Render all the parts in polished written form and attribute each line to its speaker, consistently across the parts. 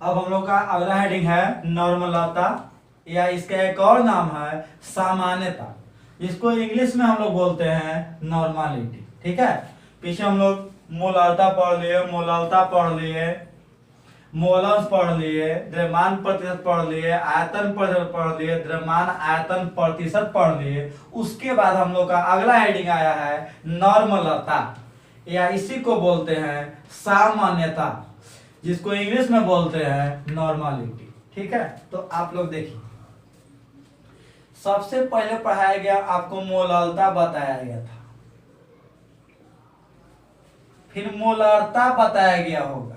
Speaker 1: अब हम लोग का अगला हेडिंग है नॉर्मलता, या इसका एक और नाम है सामान्यता। इसको इंग्लिश में हम लोग बोलते हैं नॉर्मालिटी। ठीक है, पीछे हम लोग मोलारता पढ़ लिए, मोलारता पढ़ लिए, मोलस पढ़ लिए, द्रव्यमान प्रतिशत पढ़ लिए, आयतन प्रतिशत पढ़ लिए, द्रव्यमान आयतन प्रतिशत पढ़ लिए। उसके बाद हम लोग का अगला हेडिंग आया है नॉर्मलता, या इसी को बोलते हैं सामान्यता, जिसको इंग्लिश में बोलते हैं नॉर्मालिटी। ठीक है, तो आप लोग देखिए, सबसे पहले पढ़ाया गया आपको मोललता बताया गया था, फिर मोलरता बताया गया होगा।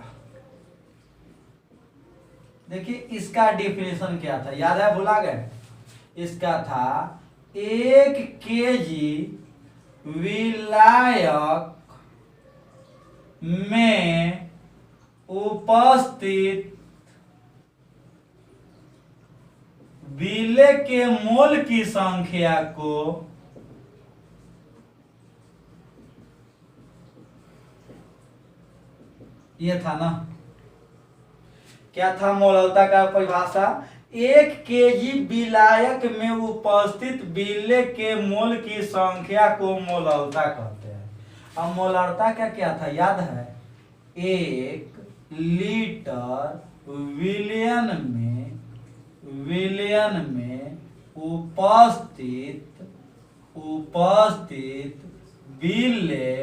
Speaker 1: देखिए इसका डेफिनेशन क्या था, याद है, भुला गए? इसका था 1 kg विलायक में उपस्थित विलेय के मोल की संख्या को ये था ना, क्या था मोललता का परिभाषा? 1 kg विलायक में उपस्थित विलेय के मोल की संख्या को मोललता कहते हैं। अब मोललता का क्या था, याद है? 1 लीटर विलयन में उपस्थित विलेय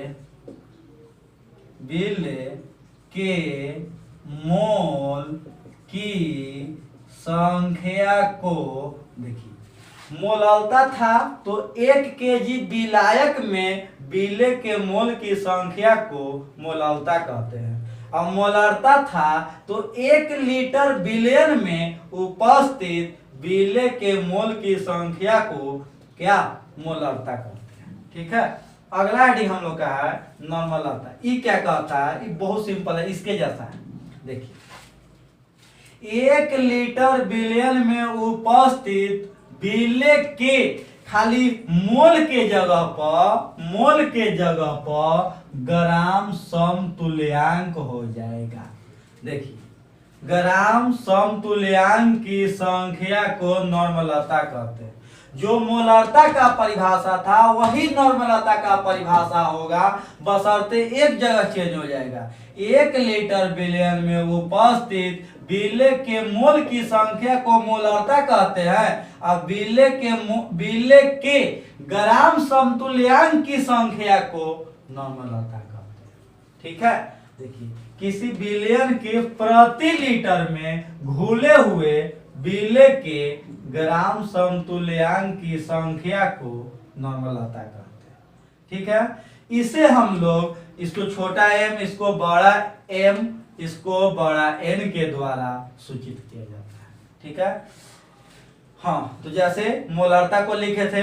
Speaker 1: के मोल की संख्या को, देखिए मोललता था तो 1 kg विलायक में विलेय के मोल की संख्या को मोललता कहते हैं। अब मोलरता था तो 1 लीटर विलयन में उपस्थित विलेय के मोल की संख्या को क्या मोलरता कहते हैं। ठीक है, अगला हेडिंग हम लोग का है नॉर्मलता। ये क्या कहता है? ये बहुत सिंपल है, इसके जैसा है। देखिए 1 लीटर विलयन में उपस्थित विलेय के, खाली मोल के जगह पर ग्राम समतुल्यांक हो जाएगा। देखिए ग्राम समतुल्यांक की संख्या को नॉर्मलता कहते हैं। जो मोलरता का परिभाषा था वही नॉर्मलता का परिभाषा होगा, बशर्ते एक जगह चेंज हो जाएगा। 1 लीटर विलयन में उपस्थित विलेय के मोल की संख्या को मोलरता कहते हैं। अब विलेय के ग्राम समतुल्यांक की संख्या को नॉर्मलता कहते हैं। ठीक है, देखिए किसी विलयन के प्रति लीटर में घुले हुए विलेय के ग्राम समतुल्यांक की संख्या को नॉर्मलता कहते हैं। ठीक है, इसे हम लोग, इसको छोटा m, इसको बड़ा M, इसको बड़ा N के द्वारा सूचित किया जाता है। ठीक है, हाँ, तो जैसे मोलरता को लिखे थे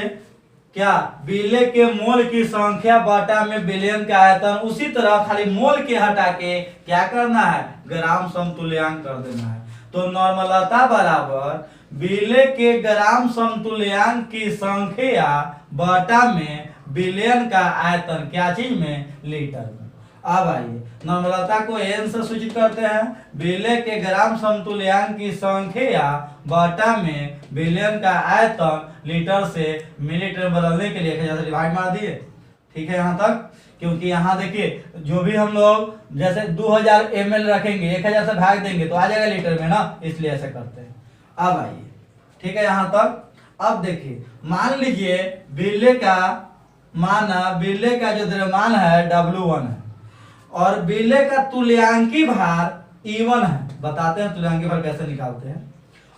Speaker 1: क्या, विलेय के मोल की संख्या बटा में विलयन का आयतन, उसी तरह खाली मोल के हटा के क्या करना है, ग्राम समतुल्यांक कर देना है। तो नॉर्मलता बराबर विलेय के ग्राम समतुल्यांक की संख्या बटा में विलयन का आयतन, क्या चीज में, लीटर में। अब आइए नॉर्मलता को n से सूचित करते हैं, विलेय के ग्राम समतुल्यांक की संख्या बटा में विलयन का आयतन लीटर से मिलीलीटर बदलने के लिए 1000 से डिवाइड मार दिए। ठीक है यहाँ तक, क्योंकि यहाँ देखिए जो भी हम लोग जैसे 2000 ml रखेंगे 1000 से भाग देंगे तो आ जाएगा लीटर में ना, इसलिए ऐसा करते हैं। अब आइए, ठीक है यहाँ तक। अब देखिए मान लीजिए विलेय का जो द्रव्यमान है W1 है और विलेय का तुल्यांकी भार E1 है। बताते हैं तुल्यांकी भार कैसे निकालते हैं।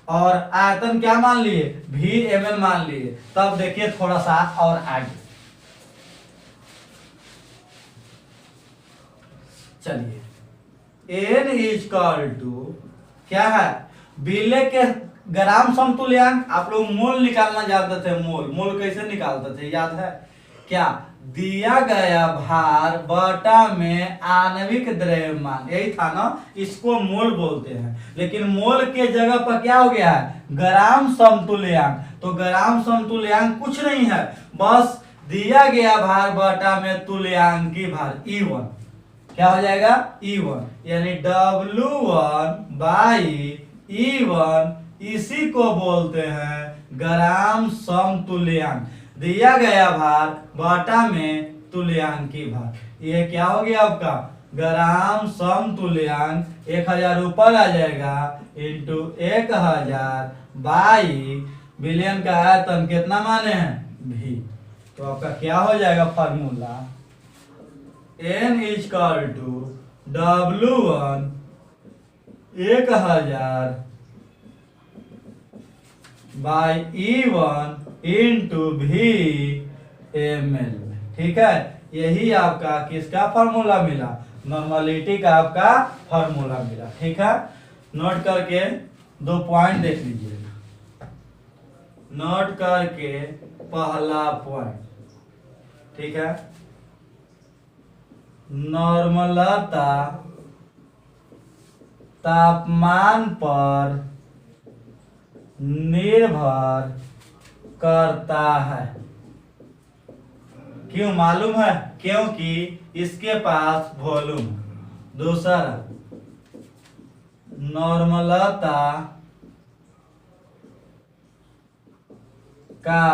Speaker 1: और आयतन क्या मान लिए, VmL मान लिए। तब देखिए थोड़ा सा और आगे चलिए, n इक्वल टू क्या है, विलेय के ग्राम समतुल्यांक। आप लोग मोल निकालना जानते थे, मोल कैसे निकालते थे, याद है क्या, दिया गया भार बटा में आणविक द्रव्यमान, यही था ना, इसको मोल बोलते हैं। लेकिन मोल के जगह पर क्या हो गया है, ग्राम समतुल्यांक। तो ग्राम समतुल्यांक कुछ नहीं है, बस दिया गया भार बटा में तुल्यांकी भार E1। क्या हो जाएगा E1, यानी W1/E1, इसी को बोलते हैं ग्राम समतुल्यांक। दिया गया भार बटा में तुल्यांकी भार। ये क्या हो गया आपका ग्राम समतुल्यांक। 1000 ऊपर आ जाएगा इंटू 1000 बाई विलयन का आयतन कितना माने हैं भी। तो आपका क्या हो जाएगा formula N is equal to W1 1000 by E1 into भी ml। ठीक है, यही आपका किसका फार्मूला मिला, नॉर्मलिटी का आपका फार्मूला मिला। ठीक है, नोट करके 2 पॉइंट देख लीजिएगा। नोट करके पहला पॉइंट, ठीक है, नॉर्मलता तापमान पर निर्भर करता है। क्यों मालूम है, क्योंकि इसके पास वॉल्यूम। दूसरा, नॉर्मलता का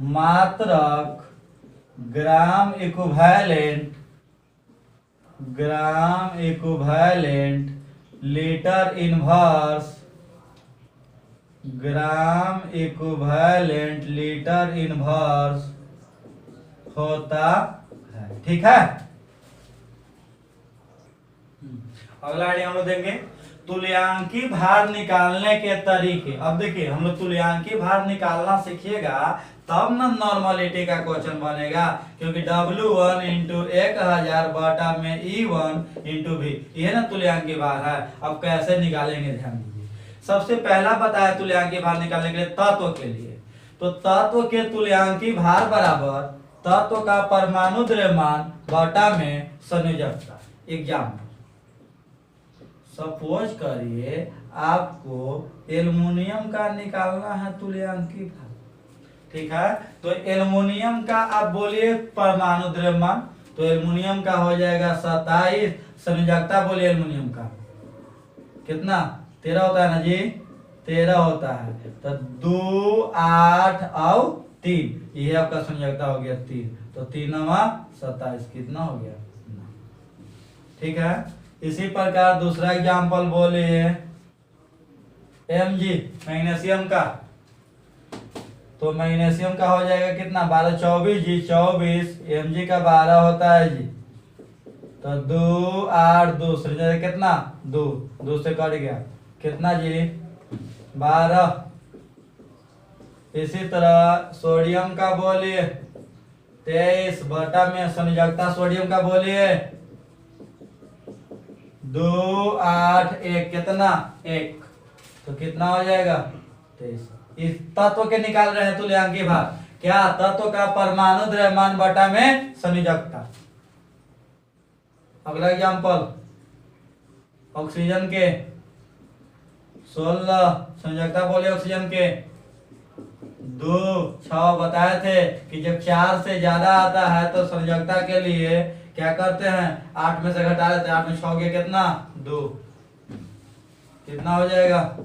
Speaker 1: मात्रक gram equivalent litre inverse gram equivalent litre inverse होता है। ठीक है, अगला आइडिया हम लोग देंगे तुल्यांकी भार निकालने के तरीके। अब देखिए हम लोग तुल्यांकी भार निकालना सीखिएगा तब ना नॉर्मलिटी का क्वेश्चन बनेगा, क्योंकि W1 इंटू 1000 बटा में E1 इंटू भी, ये ना तुल्यांकी भार है। अब कैसे निकालेंगे ध्यान दीजिए। सबसे पहला बताया तुल्यांकी भार निकालने के लिए तत्व के लिए, तो तत्व के तुल्यांकी भार बराबर तत्व का परमाणु द्रव्यमान बटा में संयोजकता। एग्जाम्पल, सपोज करिए आपको एल्युमिनियम का निकालना है तुल्यांकी भार। ठीक है, तो एल्युमिनियम का आप बोलिए परमाणु द्रव्यमान, तो एल्युमिनियम का हो जाएगा 27। संयोजकता बोलिए एल्युमिनियम का कितना 13 होता है ना जी, 13 होता है। तो 2 8 और 3, ये आपका संयोजकता हो गया 3। तो 3 27 कितना हो गया। ठीक है, इसी प्रकार दूसरा एग्जांपल बोलिए Mg मैग्नीशियम का, तो मैग्नीशियम का हो जाएगा कितना 12 24 जी, 24 Mg का 12 होता है जी। तो 2 8 2 जगह कितना 2 2 से कट गया कितना जी 12। इसी तरह सोडियम का बोलिए 23 बटा में संयोजकता सोडियम का बोलिए 2 8 1 कितना 1, तो कितना हो जाएगा 23। इस तत्व के निकाल रहे हैं तुल्यांकी भार, क्या तत्व का परमाणु द्रव्यमान बटा में संयोजकता। अगला एग्जांपल ऑक्सीजन के 16 संयोजकता बोले ऑक्सीजन के 2 6 बताए थे कि जब 4 से ज्यादा आता है तो संयोजकता के लिए क्या करते हैं 8 में से घटा देते हैं। 8 में 6 गया कितना 2, कितना हो जाएगा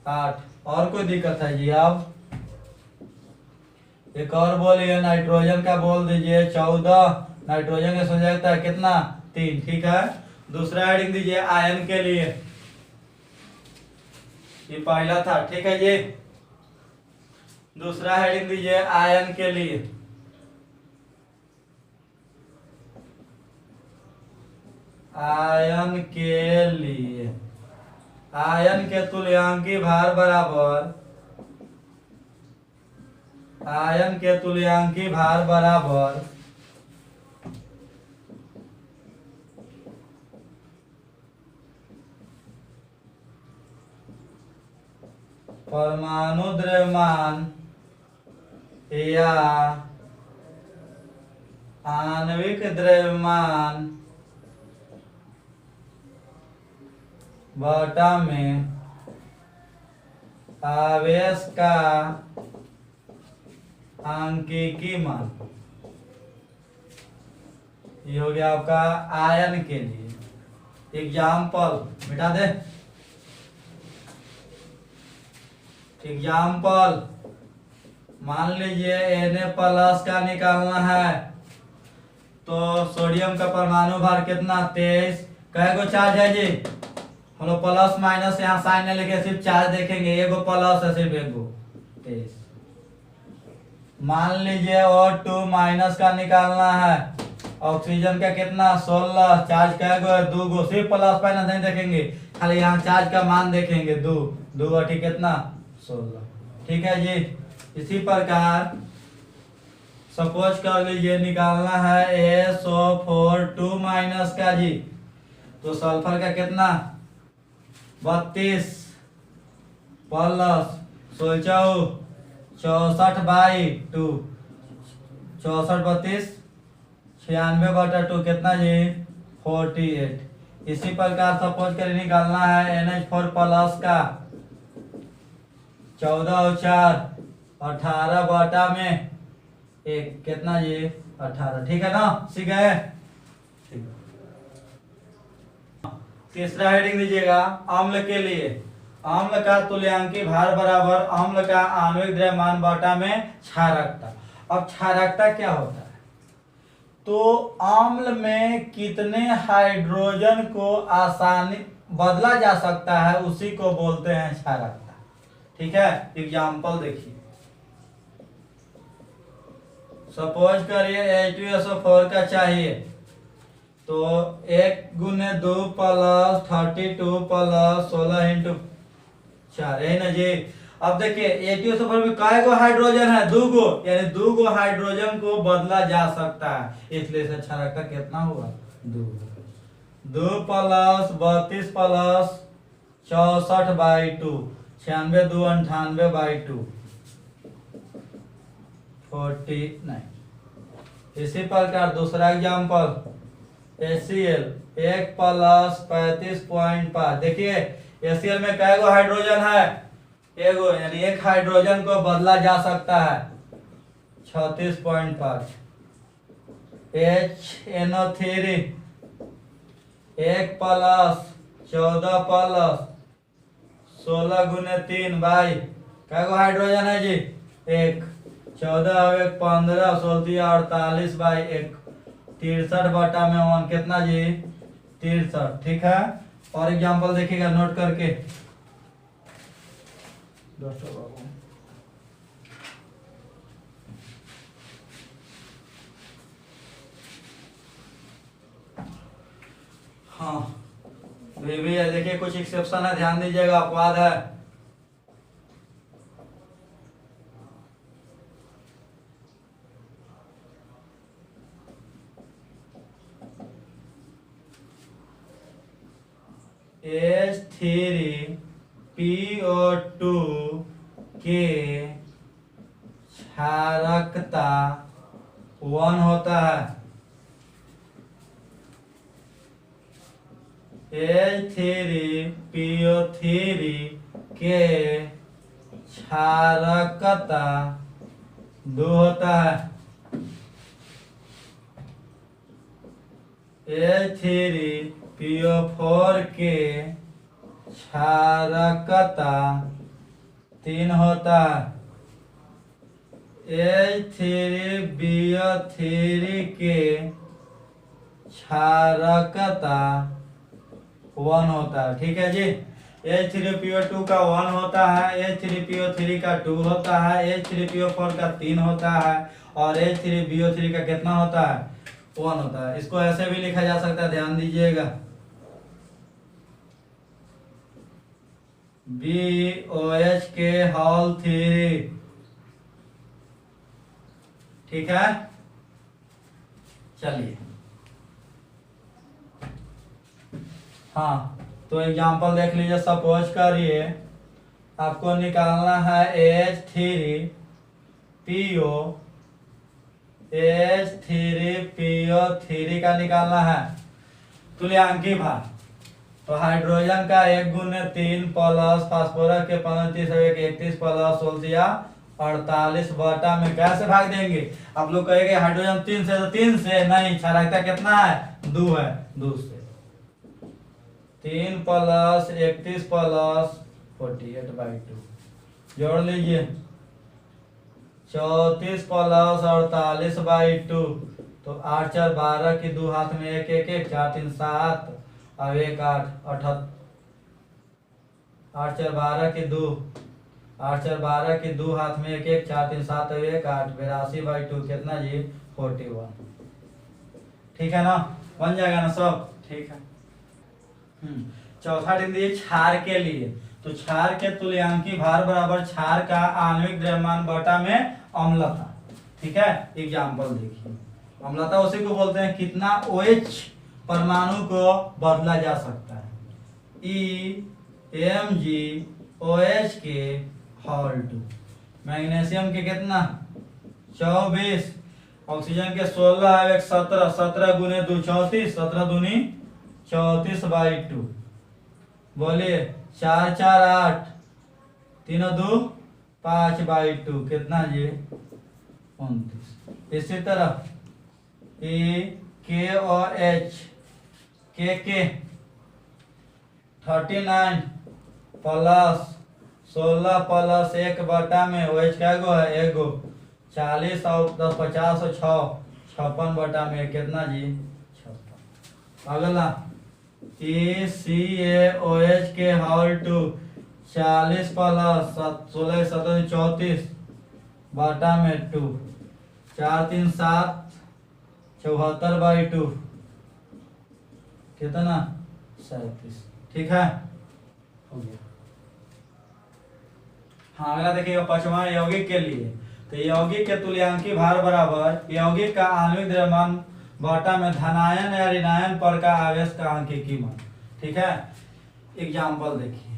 Speaker 1: 8। और कोई दिक्कत है जी आप एक और बोलिए, नाइट्रोजन का बोल दीजिए 14, नाइट्रोजन का संयोजकता है कितना 3। ठीक है, दूसरा हेडिंग दीजिए आयन के लिए, ये पहला था। ठीक है जी, दूसरा हेडिंग दीजिए आयन के लिए। आयन के लिए आयन के तुल्यांकी भार बराबर आयन के तुल्यांकी भार बराबर परमाणु द्रव्यमान या आणविक द्रव्यमान बटा में आवेश का आंकिकी मान। ये हो गया आपका आयन के लिए। एग्जाम्पल मिटा दे। एग्जाम्पल मान लीजिए Na+ का निकालना है, तो सोडियम का परमाणु भार कितना 23। कई गो चार्ज है जी, हम लोग प्लस माइनस यहाँ साइन नहीं लेके सिर्फ चार्ज देखेंगे, एगो प्लस है सिर्फ एगो 23। मान लीजिए O2- का निकालना है, ऑक्सीजन का कितना 16, चार्ज कै गो है 2 गो, सिर्फ प्लस माइनस नहीं देखेंगे, खाली यहाँ चार्ज का मान देखेंगे 2 2 अठी कितना 16। ठीक है जी। इसी प्रकार सपोज कर लीजिए निकालना है SO4 का जी, तो सल्फर का कितना 32 प्लस 16 64/2, 64 32 96/2 कितना जी 48। इसी प्रकार सपोज कर निकालना है NH4+ का, 14 और 4 18/1 कितना जी 18। ठीक है ना, सीख गए। तीसरा हेडिंग दीजिएगा अम्ल के लिए। अम्ल का तुल्यांकी भार बराबर अम्ल का आणविक द्रव्यमान बटा में क्षारकता। अब क्षारकता क्या होता है, तो अम्ल में कितने हाइड्रोजन को आसानी बदला जा सकता है उसी को बोलते हैं क्षारकता। ठीक है, एग्जाम्पल देखिए। सपोज करिए H2SO4 का चाहिए, तो 1 × 2 + 32 + 16 × 4, यही ना जी। अब देखिए H2SO4 में काय गो हाइड्रोजन है 2 गो, यानी 2 गो हाइड्रोजन को बदला जा सकता है, इसलिए से क्षारकता कितना हुआ 2 2 + 32 + 64/2, 96 2 98/2 49। इसी प्रकार दूसरा एग्जाम्पल HCl 1 + 35.5। देखिए HCl में कै गो हाइड्रोजन है एगो, यानी एक हाइड्रोजन को बदला जा सकता है 36.5। HNO3 1 + 14 + 16 × 3 बाई कै गो हाइड्रोजन है जी 1, 14 और 1 15 16 48/1 63/1 कितना जी 63। ठीक है, और एग्जाम्पल देखिएगा नोट करके। हाँ भी है, देखिए कुछ एक्सेप्शन है, ध्यान दीजिएगा, अपवाद है। H3PO2 के क्षारकता 1 होता है। H3PO3 के क्षारकता 2 होता है। H3PO4 के क्षारकता 3 होता है। H3BO3 के क्षारकता 1 होता है। ठीक है जी। H3PO2 का 1 होता है, H3PO3 का 2 होता है, H3PO4 का 3 होता है, और H3BO3 का कितना होता है 1 होता है। इसको ऐसे भी लिखा जा सकता है, ध्यान दीजिएगा, BOH के होल 3। ठीक है, चलिए। हाँ, तो एग्जांपल देख लीजिए। सपोज करिए आपको निकालना है H3PO3 का निकालना है तुल्यांकी भार। तो हाइड्रोजन का 1 × 3 + फास्फोरस के 35 31 + 16 48 बटा में कैसे भाग देंगे? आप लोग कहेंगे हाइड्रोजन 3 से, तो 3 से नहीं, क्षारकता कितना है? 2 है, 2 से 3 प्लस 31 प्लस 48/2 जोड़ लीजिए, 34 प्लस 48/2, तो 8 4 12 की 2 हाथ में 1 1 1 4 3 7 और 1 8 8 8 4 12 की 2 8 4 12 की 2 हाथ में 1 1 4 3 7 और 1 8 82/2 कितना जी? 41। ठीक है ना, बन जाएगा ना सब? ठीक है। चौथा दिन दिए क्षार के लिए, तो क्षार के तुल्यांकी भार बराबर क्षार का आणविक द्रव्यमान बटा में अम्लता। ठीक है, एग्जाम्पल देखिए, अम्लता उसी को बोलते हैं कितना OH परमाणु को बदला जा सकता है, EMgOH के होल 2, मैग्नीशियम के कितना 24, ऑक्सीजन के 16 17 17 गुने 2 34, 17 दूनी 34/2, बोलिए 4 4 8 3 2 5/2 कितना जी? 29। इसी तरह KOH के 39 प्लस 16 प्लस 1 बटा में OH क्या गो है? 1 गो, 40 और 10 50 और 6 56 बटा में कितना जी? 56। अगला ECaOH के होल 2, 40 प्लस 16 17 34 बटा में 2, 4 3 7 74/2 कितना? 37। ठीक है, हो गया। हाँ, अगला देखिएगा पांचवा यौगिक के लिए, तो यौगिक के तुल्यांकी भार बराबर यौगिक का आणविक द्रव्यमान बटा में धनायन या ऋणायन पर का आवेश का अंक की कीमत। ठीक है, एग्जाम्पल देखिए,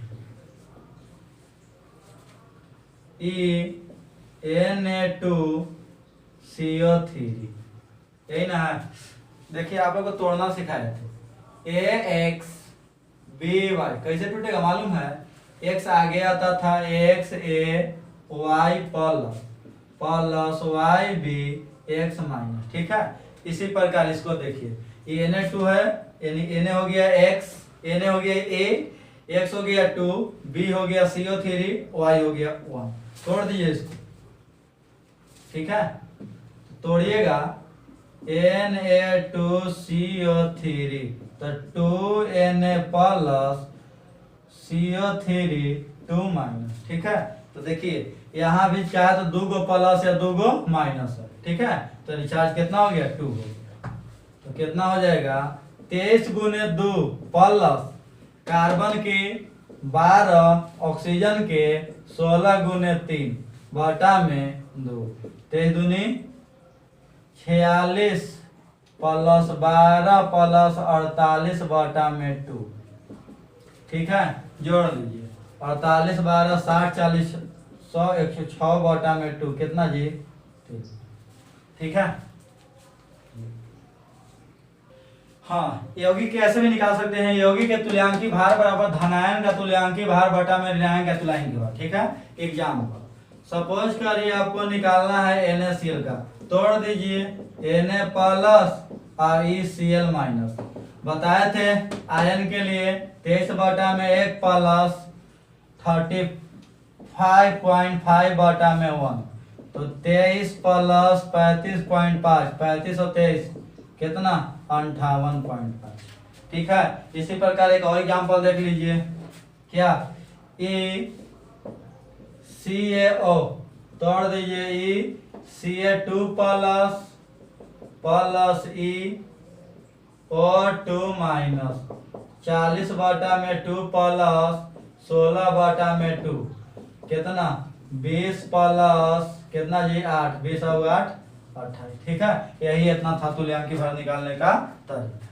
Speaker 1: Na2CO3, यही ना है। देखिए आप लोग को तोड़ना सिखाए थे, AXBY कैसे टूटेगा मालूम है? x आगे आता था XAY plus YB x minus. ठीक है, इसी प्रकार इसको देखिए, ये Na2 है, Na हो गया x, Na हो गया A, x हो गया 2, B हो गया CO3, Y हो गया 1। तोड़ दीजिए इसको। ठीक है, तोड़िएगा, Na2CO3 तो 2Na प्लस CO3 2 माइनस। ठीक है, तो देखिए यहाँ भी चाहे तो 2 गो प्लस या 2 गो माइनस है। ठीक है, तो रिचार्ज कितना हो गया? 2 हो गया, तो कितना हो जाएगा? 23 गुने 2 प्लस कार्बन की 12, ऑक्सीजन के 16 गुने 3 बटा में 2, 23 दूनी 46 प्लस 12 प्लस 48 बटा में 2। ठीक है, जोड़ लीजिए, 48 12 60 40 100 106 बटा में 2 कितना जी? 3। ठीक है, हाँ, यौगिक के ऐसे भी निकाल सकते हैं, यौगिक के तुल्यांकी भार बराबर धनायन का तुल्यांकी भार बटा में ऋणायन का तुल्यांकी भार। ठीक है, एग्जाम्पल सपोज करिए आपको निकालना है NaCl का, तोड़ दीजिए Na प्लस और ECl माइनस। बताए थे आयन के लिए 23 बटा में 1 प्लस 35.5 बटा में 1, तो 23 प्लस 35.5, 35 और 23 कितना? 58.5। ठीक है, इसी प्रकार एक और एग्जाम्पल देख लीजिए, क्या? CaO तोड़ दीजिए, Ca2 प्लस O2 माइनस 40 बटा में 2 प्लस 16 बटा में 2 कितना? 20 प्लस कितना जी? 8, 20 और 8 28। ठीक है, यही इतना था तुल्यांकी भार निकालने का तरीका।